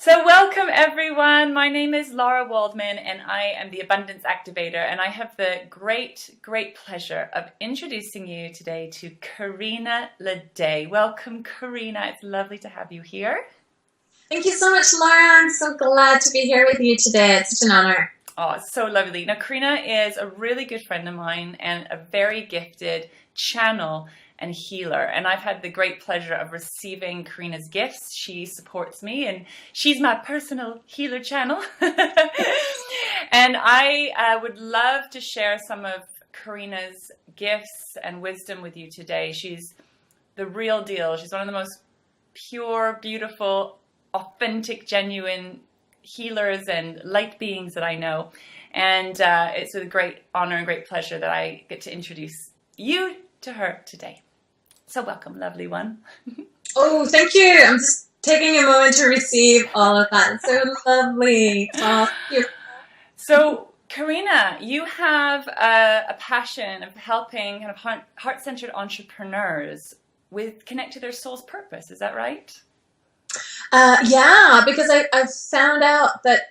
So welcome everyone. My name is Lara Waldman and I am the Abundance Activator, and I have the great pleasure of introducing you today to Karina Ladet. Welcome, Karina. It's lovely to have you here. Thank you so much, Lara. I'm so glad to be here with you today. It's such an honor. Oh, it's so lovely. Now, Karina is a really good friend of mine and a very gifted channel and healer. And I've had the great pleasure of receiving Karina's gifts. She supports me and she's my personal healer channel. And I would love to share some of Karina's gifts and wisdom with you today. She's the real deal. She's one of the most pure, beautiful, authentic, genuine healers and light beings that I know. And it's a great honor and great pleasure that I get to introduce you to her today. So welcome, lovely one. Oh, thank you. I'm just taking a moment to receive all of that. It's so lovely. Oh, thank you. So, Karina, you have a passion of helping kind of heart-centered entrepreneurs connect to their soul's purpose. Is that right? Yeah, because I've found out that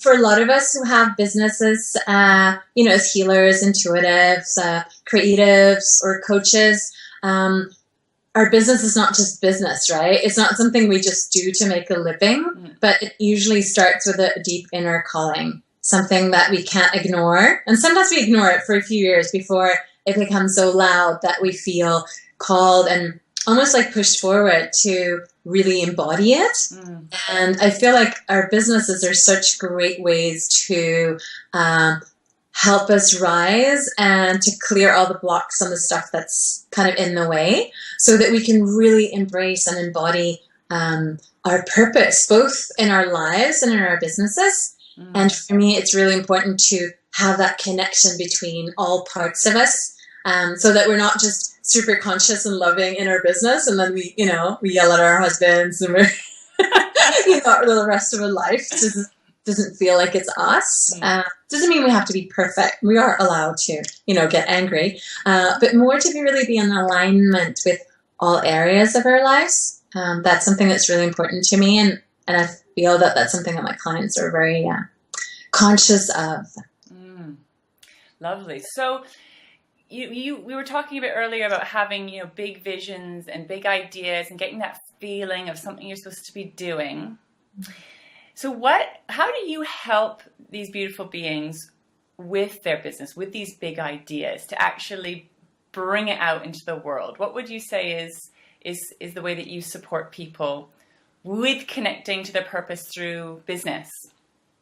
for a lot of us who have businesses, as healers, intuitives, creatives, or coaches, our business is not just business, right? It's not something we just do to make a living, but it usually starts with a deep inner calling, something that we can't ignore. And sometimes we ignore it for a few years before it becomes so loud that we feel called and almost like pushed forward to really embody it. And I feel like our businesses are such great ways to help us rise and to clear all the blocks on the stuff that's kind of in the way so that we can really embrace and embody our purpose, both in our lives and in our businesses. And for me, it's really important to have that connection between all parts of us so that we're not just super conscious and loving in our business, and then we yell at our husbands, and we're, the rest of our life doesn't feel like it's us. Doesn't mean we have to be perfect. We are allowed to, get angry, but more to really be in alignment with all areas of our lives. That's something that's really important to me, and I feel that that's something that my clients are very conscious of. Lovely. So. We were talking a bit earlier about having, big visions and big ideas and getting that feeling of something you're supposed to be doing. So how do you help these beautiful beings with their business, with these big ideas, to actually bring it out into the world? What would you say is the way that you support people with connecting to their purpose through business?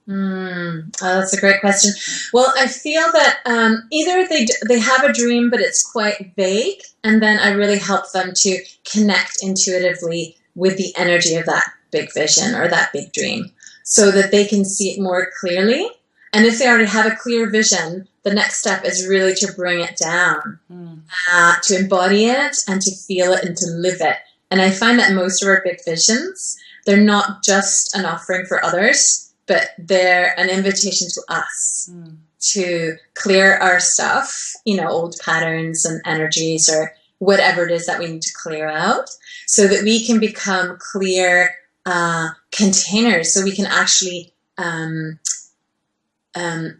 Oh, that's a great question. Well, I feel that either they have a dream, but it's quite vague, and then I really help them to connect intuitively with the energy of that big vision or that big dream so that they can see it more clearly. And if they already have a clear vision, the next step is really to bring it down, to embody it and to feel it and to live it. And I find that most of our big visions, they're not just an offering for others, but they're an invitation to us to clear our stuff, old patterns and energies or whatever it is that we need to clear out so that we can become clear containers, so we can actually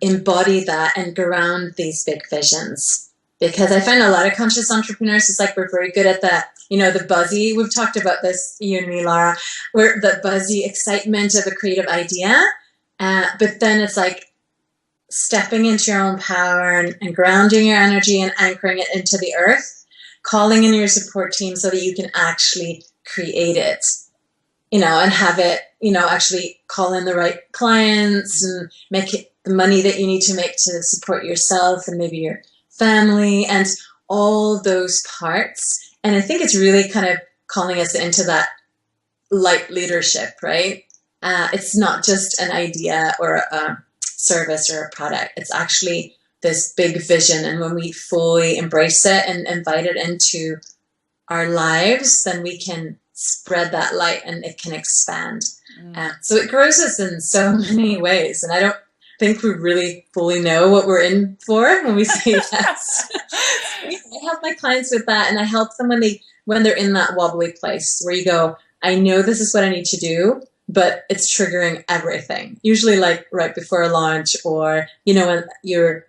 embody that and ground these big visions. Because I find a lot of conscious entrepreneurs, it's like we're very good at the buzzy, we've talked about this, you and me, Lara, where the buzzy excitement of a creative idea, but then it's like stepping into your own power and grounding your energy and anchoring it into the earth, calling in your support team so that you can actually create it, and have it, actually call in the right clients and make it the money that you need to make to support yourself and maybe your family and all those parts. And I think it's really kind of calling us into that light leadership, right? It's not just an idea or a service or a product. It's actually this big vision. And when we fully embrace it and invite it into our lives, then we can spread that light and it can expand. So it grows us in so many ways. And I don't think we really fully know what we're in for when we say yes. I help my clients with that, and I help them when they're in that wobbly place where you go, I know this is what I need to do, but it's triggering everything. Usually like right before a launch, or, you know, when you're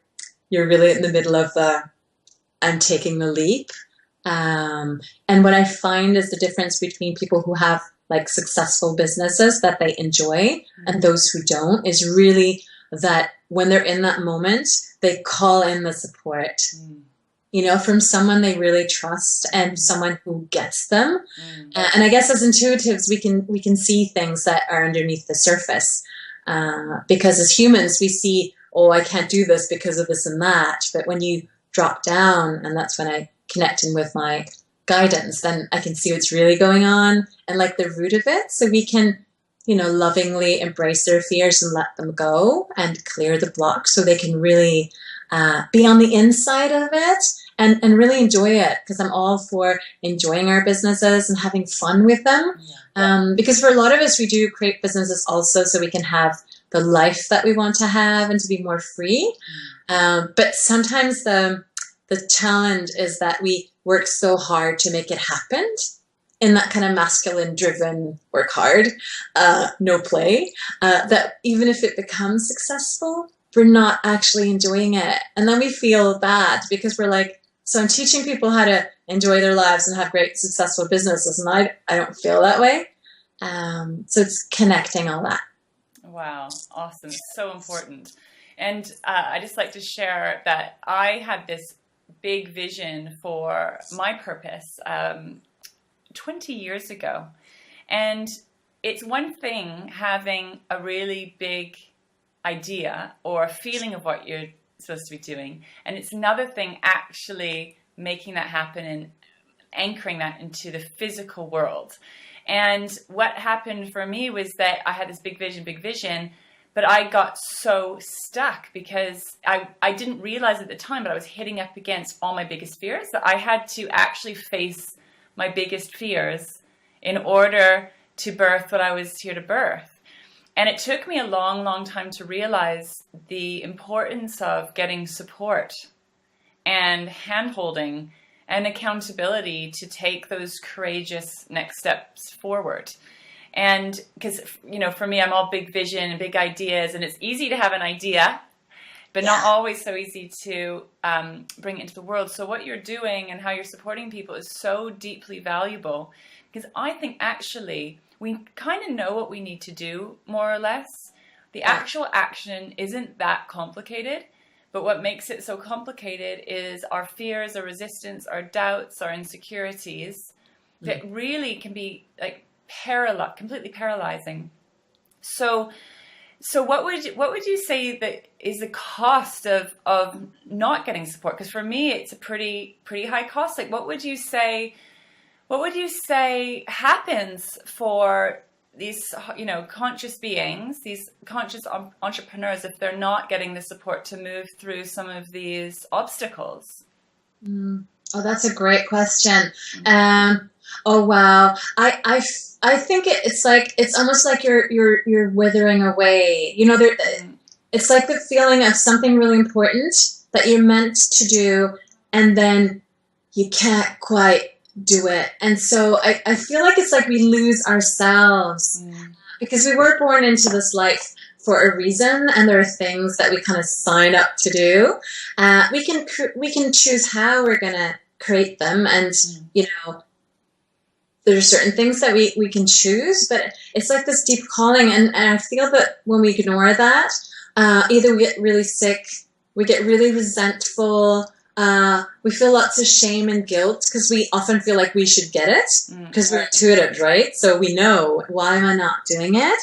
really in the middle of the, I'm taking the leap. And what I find is the difference between people who have like successful businesses that they enjoy and those who don't is really that when they're in that moment, they call in the support, you know, from someone they really trust and someone who gets them. And I guess as intuitives, we can see things that are underneath the surface, because as humans, we see, oh, I can't do this because of this and that. But when you drop down, and that's when I connect in with my guidance, then I can see what's really going on and like the root of it. So we can, you know, lovingly embrace their fears and let them go and clear the block so they can really be on the inside of it and really enjoy it. Because I'm all for enjoying our businesses and having fun with them. Because for a lot of us, we do create businesses also so we can have the life that we want to have and to be more free. But sometimes the challenge is that we work so hard to make it happen in that kind of masculine driven work hard, no play, that even if it becomes successful, we're not actually enjoying it. And then we feel bad because we're like, so I'm teaching people how to enjoy their lives and have great successful businesses, and I don't feel that way. So it's connecting all that. Wow. Awesome. So important. And I just like to share that I had this big vision for my purpose 20 years ago. And it's one thing having a really big idea or a feeling of what you're supposed to be doing. And it's another thing actually making that happen and anchoring that into the physical world. And what happened for me was that I had this big vision, but I got so stuck because I didn't realize at the time, but I was hitting up against all my biggest fears, that I had to actually face my biggest fears in order to birth what I was here to birth. And it took me a long, long time to realize the importance of getting support and hand-holding and accountability to take those courageous next steps forward. And because, you know, for me, I'm all big vision and big ideas, and it's easy to have an idea, but not always so easy to bring it into the world. So what you're doing and how you're supporting people is so deeply valuable, because I think actually we kind of know what we need to do, more or less. The actual action isn't that complicated, but what makes it so complicated is our fears, our resistance, our doubts, our insecurities that really can be like completely paralyzing. So what would you say that is the cost of not getting support? Because for me, it's a pretty high cost. Like, what would you say happens for these, you know, conscious beings, these conscious entrepreneurs, if they're not getting the support to move through some of these obstacles? Oh, that's a great question. Oh wow, I think it's almost like you're withering away. You know, it's like the feeling of something really important that you're meant to do, and then you can't quite do it. And so I feel like it's like we lose ourselves because we were born into this life for a reason, and there are things that we kind of sign up to do. We can choose how we're gonna create them, and you know, there are certain things that we can choose, but it's like this deep calling, and I feel that when we ignore that, either we get really sick, we get really resentful, we feel lots of shame and guilt because we often feel like we should get it because we're intuitive, right? So we know, why am I not doing it?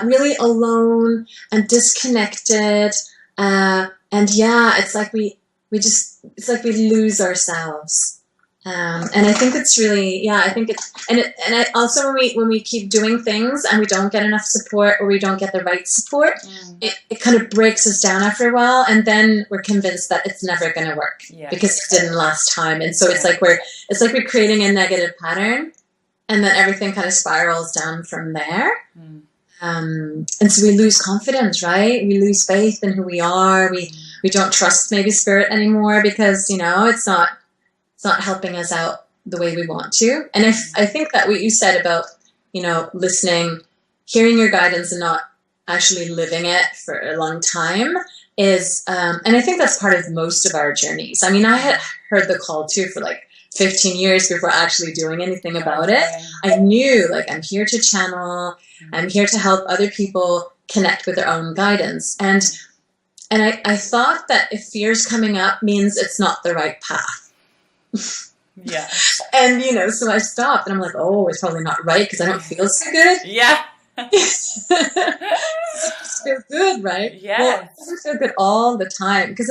Really alone and disconnected, and it's like it's like we lose ourselves. And I think it's really, I think it's, and also when we keep doing things and we don't get enough support or we don't get the right support, it kind of breaks us down after a while, and then we're convinced that it's never going to work because it didn't last time. And so it's like we're creating a negative pattern, and then everything kind of spirals down from there. And so we lose confidence, right? We lose faith in who we are. We don't trust maybe spirit anymore because, you know, it's not helping us out the way we want to. And I think that what you said about, you know, listening, hearing your guidance and not actually living it for a long time is, and I think that's part of most of our journeys. I mean, I had heard the call too for like 15 years before actually doing anything about it. I knew, like, I'm here to channel, I'm here to help other people connect with their own guidance. And I thought that if fear's coming up means it's not the right path. Yeah. And, you know, so I stopped and I'm like, oh, it's probably not right because I don't feel so good. Yeah. It just feels good, right? Yes. Well, it doesn't feel good all the time because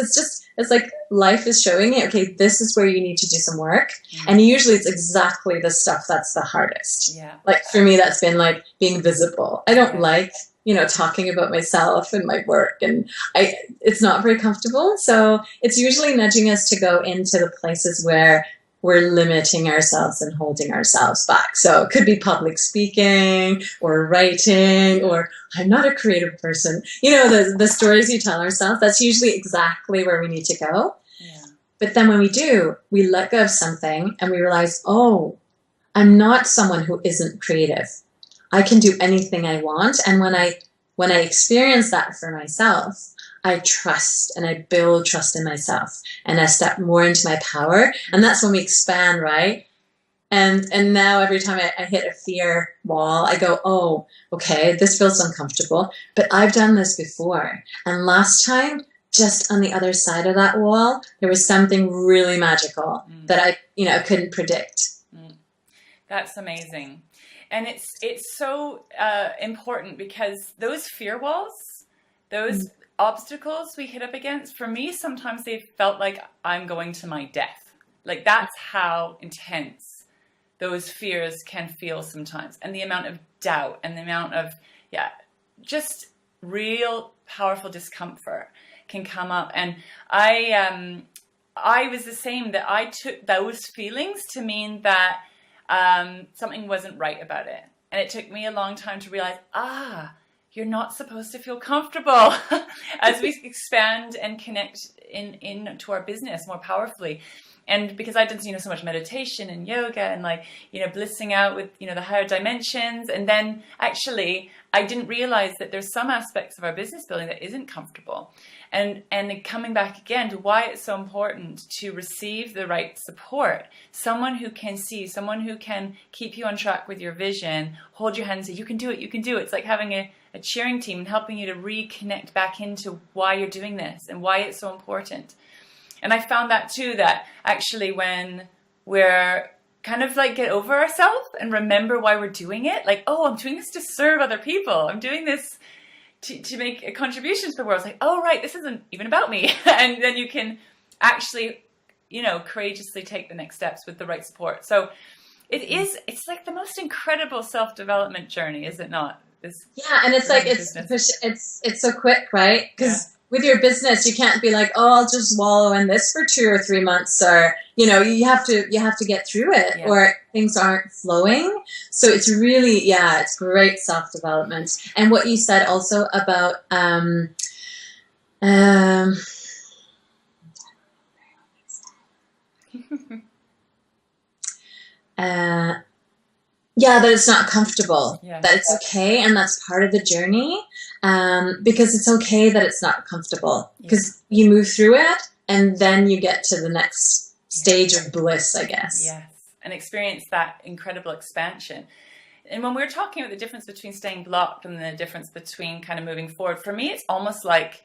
it's like life is showing you, okay, this is where you need to do some work. And usually it's exactly the stuff that's the hardest. Yeah. Like for me, that's been like being visible. I don't like, you know, talking about myself and my work, and it's not very comfortable. So it's usually nudging us to go into the places where we're limiting ourselves and holding ourselves back. So it could be public speaking or writing, or I'm not a creative person. You know, the stories you tell ourselves, that's usually exactly where we need to go. Yeah. But then when we do, we let go of something and we realize, oh, I'm not someone who isn't creative. I can do anything I want. And when I experience that for myself, I trust and I build trust in myself and I step more into my power. And that's when we expand, right? And now every time I hit a fear wall, I go, oh, okay, this feels uncomfortable, but I've done this before. And last time, just on the other side of that wall, there was something really magical that I couldn't predict. That's amazing. And it's so important because those fear walls, those obstacles we hit up against, for me, sometimes they felt like I'm going to my death. Like that's how intense those fears can feel sometimes. And the amount of doubt and the amount of, just real powerful discomfort can come up. And I was the same, that I took those feelings to mean that something wasn't right about it. And it took me a long time to realize, you're not supposed to feel comfortable as we expand and connect into our business more powerfully. And because I've done, so much meditation and yoga and blissing out with, the higher dimensions. And then actually I didn't realize that there's some aspects of our business building that isn't comfortable. And coming back again to why it's so important to receive the right support, someone who can see, someone who can keep you on track with your vision, hold your hand and say, you can do it, you can do it. It's like having a cheering team and helping you to reconnect back into why you're doing this and why it's so important. And I found that too, that actually when we're kind of get over ourselves and remember why we're doing it, I'm doing this to serve other people. I'm doing this to make a contribution to the world. It's like, oh, right, this isn't even about me. And then you can actually, courageously take the next steps with the right support. So it's like the most incredible self-development journey, is it not? And it's like, it's so quick, right? Because with your business, you can't be like, oh, I'll just wallow in this for 2 or 3 months, or, you have to get through it or things aren't flowing. So it's really, it's great self-development. And what you said also about, that it's not comfortable, that it's okay. And that's part of the journey. Because it's okay that it's not comfortable, because you move through it and then you get to the next stage of bliss, I guess. Yes. And experience that incredible expansion. And when we're talking about the difference between staying blocked and the difference between kind of moving forward, for me, it's almost like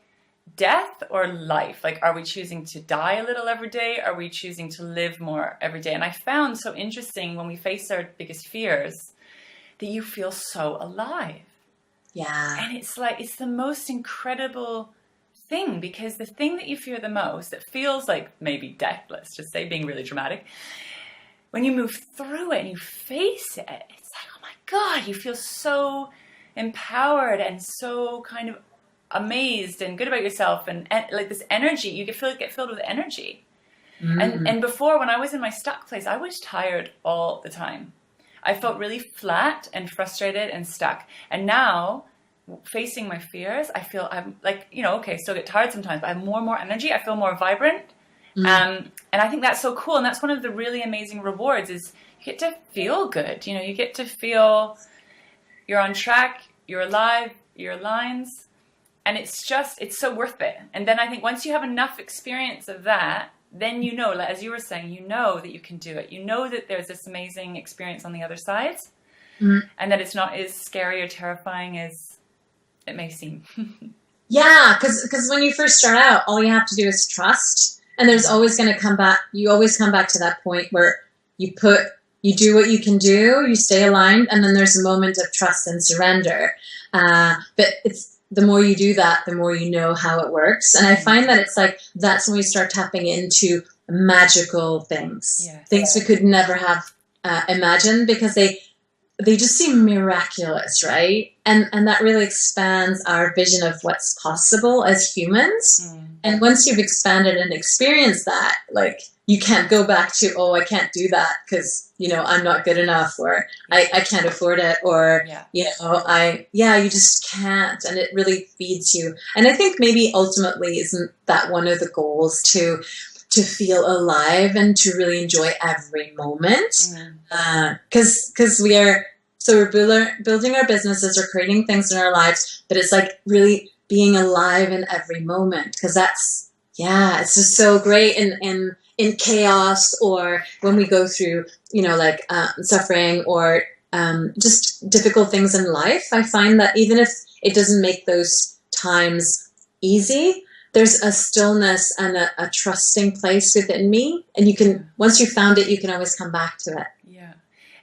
death or life. Like, are we choosing to die a little every day? Are we choosing to live more every day? And I found so interesting when we face our biggest fears that you feel so alive. Yeah. And it's the most incredible thing, because the thing that you fear the most, that feels like maybe death, let's just say, being really dramatic, when you move through it and you face it, it's like, oh my God, you feel so empowered and so kind of amazed and good about yourself, and like this energy, you get filled with energy. And before, when I was in my stuck place, I was tired all the time. I felt really flat and frustrated and stuck. And now, facing my fears, I feel I'm still get tired sometimes, but I have more and more energy. I feel more vibrant. And I think that's so cool. And that's one of the really amazing rewards, is you get to feel good. You get to feel you're on track. you're alive, you're lines, and it's so worth it. And then I think once you have enough experience of that, then you know, like, as you were saying, you know that you can do it. You know that there's this amazing experience on the other side, and that it's not as scary or terrifying as it may seem. Yeah, because when you first start out, all you have to do is trust, and there's always going to come back. You always come back to that point where you do what you can do, you stay aligned, and then there's a moment of trust and surrender. But it's the more you do that, the more you know how it works. And I find that it's like that's when we start tapping into magical things, things we could never have imagined, because they just seem miraculous, right? And that really expands our vision of what's possible as humans. And once you've expanded and experienced that, like, you can't go back to, oh, I can't do that because, you know, I'm not good enough, or I can't afford it, or, you know, you just can't. And it really feeds you. And I think maybe ultimately isn't that one of the goals, to feel alive and to really enjoy every moment? Because we're building our businesses or creating things in our lives, but it's like really being alive in every moment, because that's, it's just so great in chaos, or when we go through, you know, like suffering or just difficult things in life. I find that even if it doesn't make those times easy, there's a stillness and a trusting place within me. And you can, once you found it, you can always come back to it. Yeah.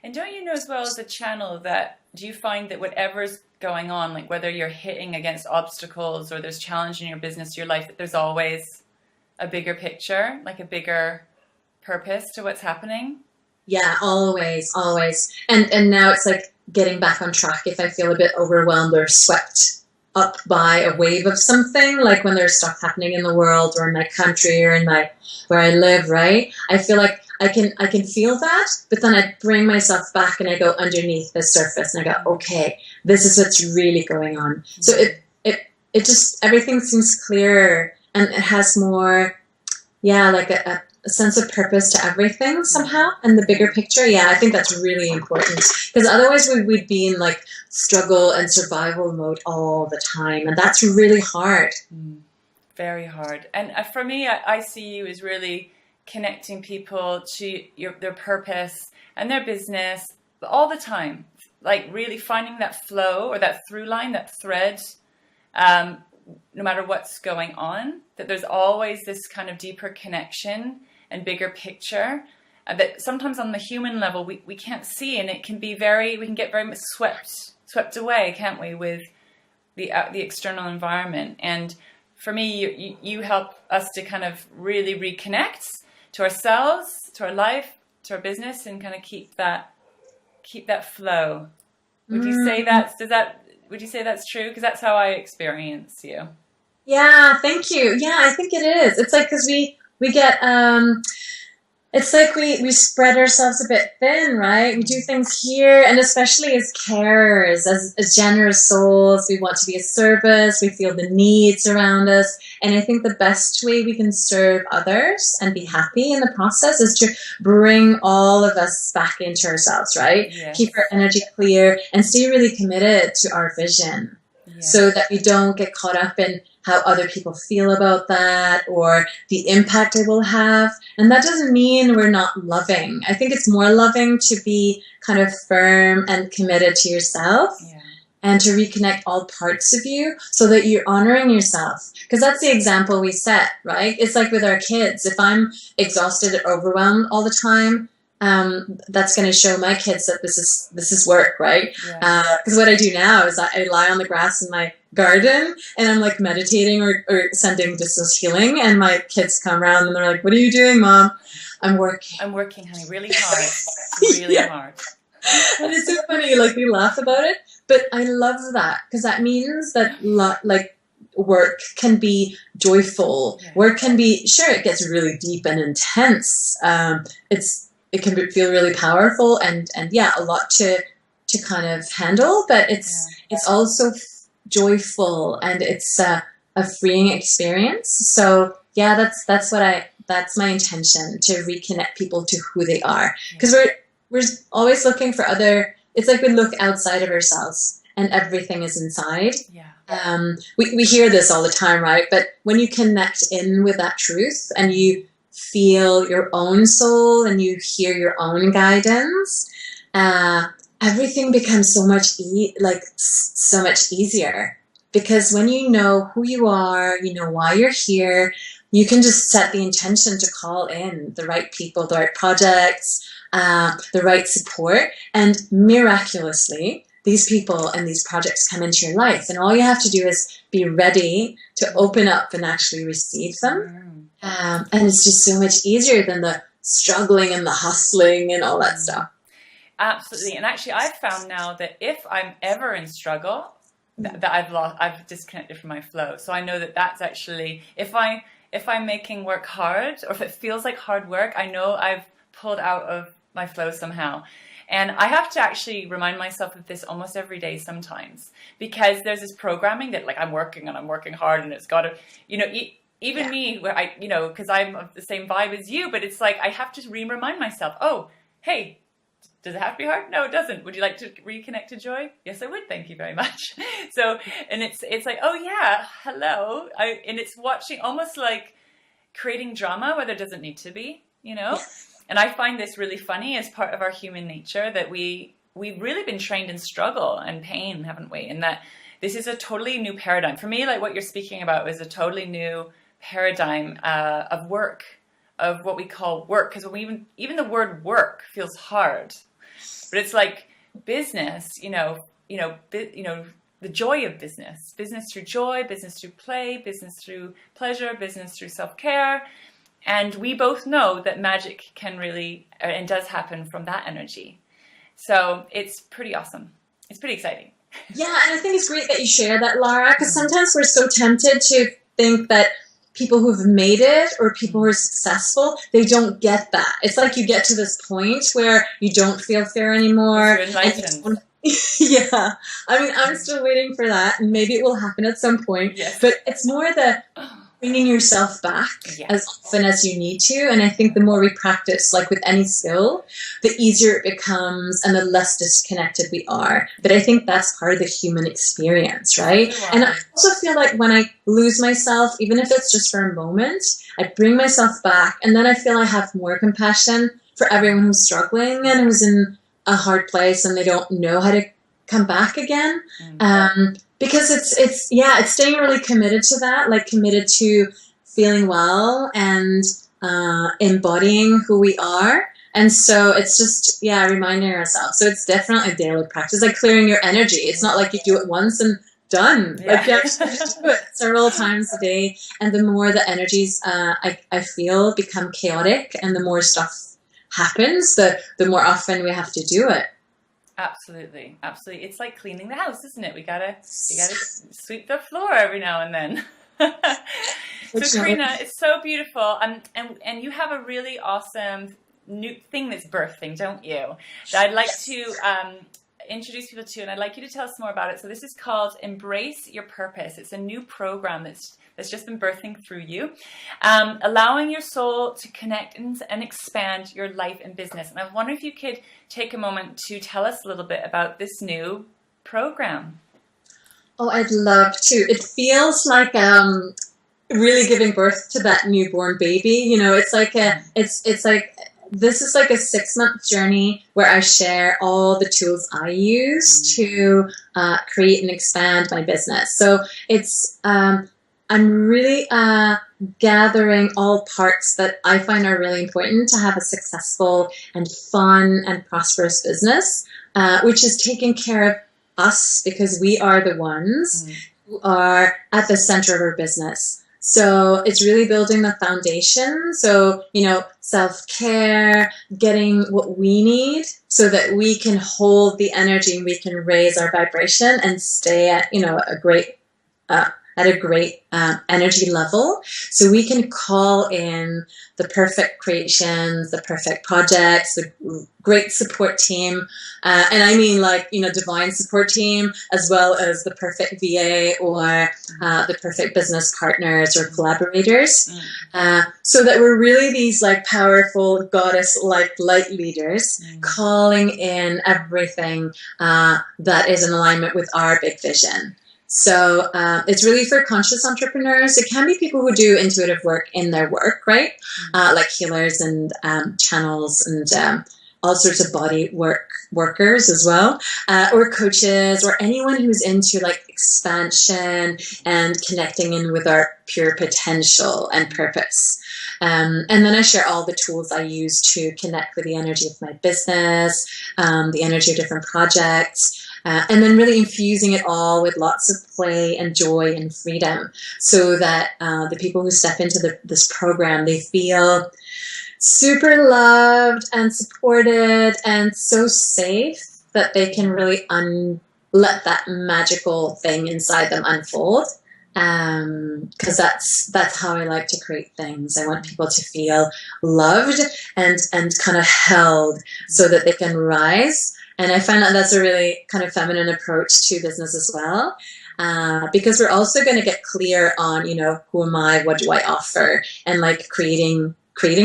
And don't you know as well as a channel that, do you find that whatever's going on, like whether you're hitting against obstacles or there's challenge in your business, your life, that there's always a bigger picture, like a bigger purpose to what's happening? Yeah, always. And now it's like getting back on track if I feel a bit overwhelmed or swept up by a wave of something, like when there's stuff happening in the world or in my country or in where I live, right? I feel like I can feel that, but then I bring myself back and I go underneath the surface and I go, okay, this is what's really going on. So it just, everything seems clearer, and it has more, like a sense of purpose to everything somehow, and the bigger picture. Yeah, I think that's really important, because otherwise we'd be in like struggle and survival mode all the time, and that's really hard. Very hard. And for me, I see you as really connecting people to their purpose and their business all the time, like really finding that flow or that through line, that thread, no matter what's going on, that there's always this kind of deeper connection and bigger picture that sometimes on the human level we can't see, and it can be we can get very much swept away, can't we, with the external environment. And for me, you help us to kind of really reconnect to ourselves, to our life, to our business, and kind of keep that flow. Would you say would you say that's true? Because that's how I experience you. Yeah, thank you. Yeah, I think it is. It's like, because we get, it's like we spread ourselves a bit thin, right? We do things here, and especially as carers, as generous souls, we want to be of service, we feel the needs around us. And I think the best way we can serve others and be happy in the process is to bring all of us back into ourselves, right? Yes. Keep our energy clear and stay really committed to our vision, so that we don't get caught up in how other people feel about that or the impact it will have. And that doesn't mean we're not loving. I think it's more loving to be kind of firm and committed to yourself, and to reconnect all parts of you so that you're honoring yourself. Because that's the example we set, right? It's like with our kids. If I'm exhausted or overwhelmed all the time, that's going to show my kids that this is work, right? Because what I do now is I lie on the grass in my garden and I'm like meditating or sending distance healing, and my kids come around and they're like, "What are you doing, Mom?" I'm working, honey, really hard, really hard. And it's so funny, like we laugh about it, but I love that, because that means that like work can be joyful. Work can be, sure, it gets really deep and intense. It can feel really powerful and a lot to kind of handle, but it's also joyful, and it's a freeing experience. So that's my intention, to reconnect people to who they are, because we're always looking for it's like we look outside of ourselves and everything is inside. Yeah. We hear this all the time, right? But when you connect in with that truth and you feel your own soul and you hear your own guidance, everything becomes so much so much easier. Because when you know who you are, you know why you're here, you can just set the intention to call in the right people, the right projects, the right support, and miraculously, these people and these projects come into your life. And all you have to do is be ready to open up and actually receive them. And it's just so much easier than the struggling and the hustling and all that stuff. Absolutely. And actually, I've found now that if I'm ever in struggle, that I've disconnected from my flow. So I know that that's actually, if I'm making work hard, or if it feels like hard work, I know I've pulled out of my flow somehow. And I have to actually remind myself of this almost every day sometimes, because there's this programming that like I'm working hard and it's got to, even me, where I, because I'm of the same vibe as you, but it's like I have to remind myself, oh, hey, does it have to be hard? No, it doesn't. Would you like to reconnect to joy? Yes, I would. Thank you very much. So, and it's like, oh yeah, hello. And it's watching, almost like creating drama where there doesn't need to be, And I find this really funny as part of our human nature, that we've really been trained in struggle and pain, haven't we? And that this is a totally new paradigm. For me, like what you're speaking about is a totally new paradigm of work, of what we call work. Because even the word work feels hard. But it's like business, the joy of business through joy, business through play, business through pleasure, business through self-care. And we both know that magic can really, and does happen from that energy. So it's pretty awesome. It's pretty exciting. Yeah, and I think it's great that you share that, Lara, because sometimes we're so tempted to think that people who've made it or people who are successful, they don't get that. It's like you get to this point where you don't feel fear anymore. You're enlightened. Yeah. I mean, I'm still waiting for that, and maybe it will happen at some point. Yes. But it's more the bringing yourself back as often as you need to. And I think the more we practice, like with any skill, the easier it becomes and the less disconnected we are. But I think that's part of the human experience, right? And I also feel like when I lose myself, even if it's just for a moment, I bring myself back, and then I feel I have more compassion for everyone who's struggling and who's in a hard place and they don't know how to come back again. Because it's staying really committed to that, like committed to feeling well and embodying who we are. And so it's just, reminding ourselves. So it's definitely a daily practice, like clearing your energy. It's not like you do it once and done. Yeah. Like you actually do it several times a day. And the more the energies I feel become chaotic and the more stuff happens, the more often we have to do it. Absolutely. It's like cleaning the house, isn't it? You gotta sweep the floor every now and then. So Karina, it's so beautiful, and you have a really awesome new thing that's birthing, don't you? That I'd like to introduce people to, and I'd like you to tell us more about it. So this is called Embrace Your Purpose. It's a new program that's just been birthing through you, allowing your soul to connect and expand your life and business. And I wonder if you could take a moment to tell us a little bit about this new program. Oh, I'd love to. It feels like really giving birth to that newborn baby. It's like this is like a 6-month journey where I share all the tools I use to create and expand my business. So it's I'm really gathering all parts that I find are really important to have a successful and fun and prosperous business, which is taking care of us, because we are the ones who are at the center of our business. So it's really building the foundation. So, self-care, getting what we need so that we can hold the energy and we can raise our vibration and stay at, a great at a great energy level, so we can call in the perfect creations, the perfect projects, the great support team, and I mean like, divine support team, as well as the perfect VA or the perfect business partners or collaborators, so that we're really these like powerful goddess-like light leaders calling in everything that is in alignment with our big vision. So it's really for conscious entrepreneurs. It can be people who do intuitive work in their work, right? Like healers and channels and all sorts of body workers as well, or coaches, or anyone who's into like expansion and connecting in with our pure potential and purpose. And then I share all the tools I use to connect with the energy of my business, the energy of different projects, and then really infusing it all with lots of play and joy and freedom, so that the people who step into this program, they feel super loved and supported and so safe that they can really let that magical thing inside them unfold. Because that's how I like to create things. I want people to feel loved and kind of held, so that they can rise. And I find that that's a really kind of feminine approach to business as well. Because we're also going to get clear on, who am I, what do I offer, and like creating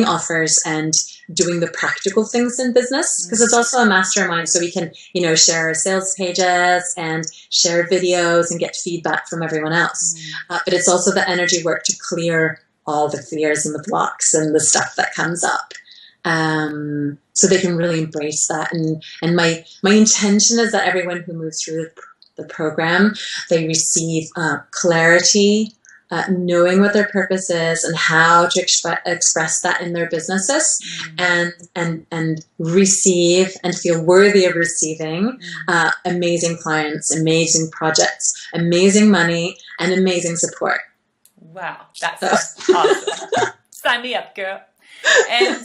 offers and doing the practical things in business, because it's also a mastermind, so we can, share our sales pages and share videos and get feedback from everyone else. But it's also the energy work to clear all the fears and the blocks and the stuff that comes up. So they can really embrace that. And my intention is that everyone who moves through the program, they receive clarity, knowing what their purpose is and how to express that in their businesses, and receive and feel worthy of receiving amazing clients, amazing projects, amazing money, and amazing support. Wow, that's awesome. Sign me up, girl. And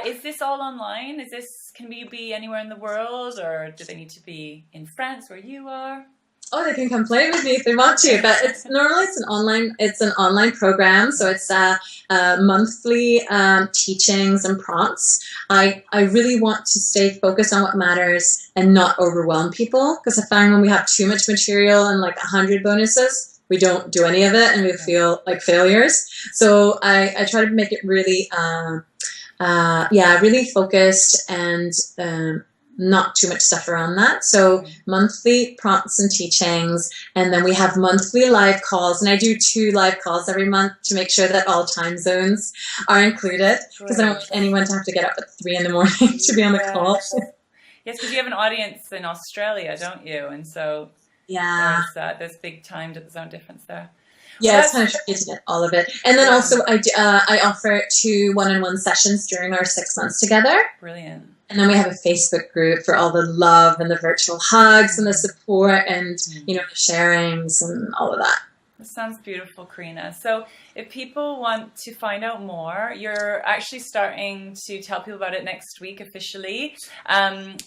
is this all online? Can we be anywhere in the world, or do they need to be in France where you are? Oh, they can come play with me if they want to, but it's an online program, so it's monthly teachings and prompts. I really want to stay focused on what matters and not overwhelm people, because I find when we have too much material and like 100 bonuses, we don't do any of it and we feel like failures. So I try to make it really, really focused and not too much stuff around that. So monthly prompts and teachings, and then we have monthly live calls, and I do 2 live calls every month to make sure that all time zones are included, because I don't want anyone to have to get up at 3 a.m. to be on the call. Yes, because you have an audience in Australia, don't you? And so there's big time zone difference there. Yeah, it's kind of tricky to get all of it. And then also I offer 2 one-on-one sessions during our 6 months together. Brilliant. And then we have a Facebook group for all the love and the virtual hugs and the support and, the sharings and all of that. That sounds beautiful, Karina. So if people want to find out more, you're actually starting to tell people about it next week officially. And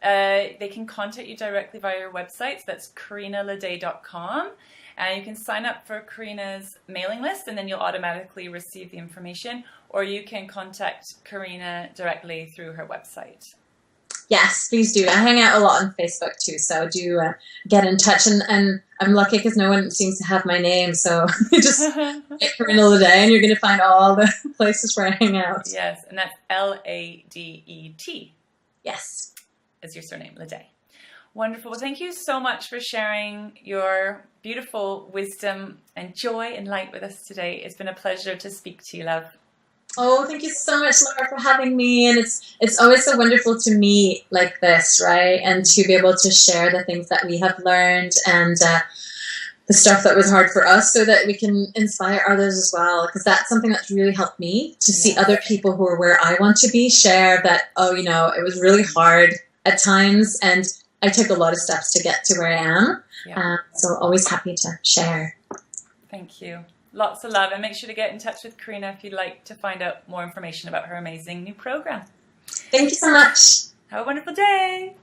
they can contact you directly via your website. So that's karinaladet.com. And you can sign up for Karina's mailing list, and then you'll automatically receive the information. Or you can contact Karina directly through her website. Yes, please do. I hang out a lot on Facebook too, so do get in touch. And I'm lucky because no one seems to have my name, so you just get Karina Ladet, and you're going to find all the places where I hang out. Yes, and that's Ladet. Yes. Is your surname, Ladet. Wonderful. Well, thank you so much for sharing your beautiful wisdom and joy and light with us today. It's been a pleasure to speak to you, love. Oh, thank you so much, Lara, for having me. And it's always so wonderful to meet like this, right? And to be able to share the things that we have learned and the stuff that was hard for us, so that we can inspire others as well. Because that's something that's really helped me, to see other people who are where I want to be share that, it was really hard at times, and I took a lot of steps to get to where I am. Yeah. So always happy to share. Thank you. Lots of love. And make sure to get in touch with Karina if you'd like to find out more information about her amazing new program. Thank you so much. Have a wonderful day.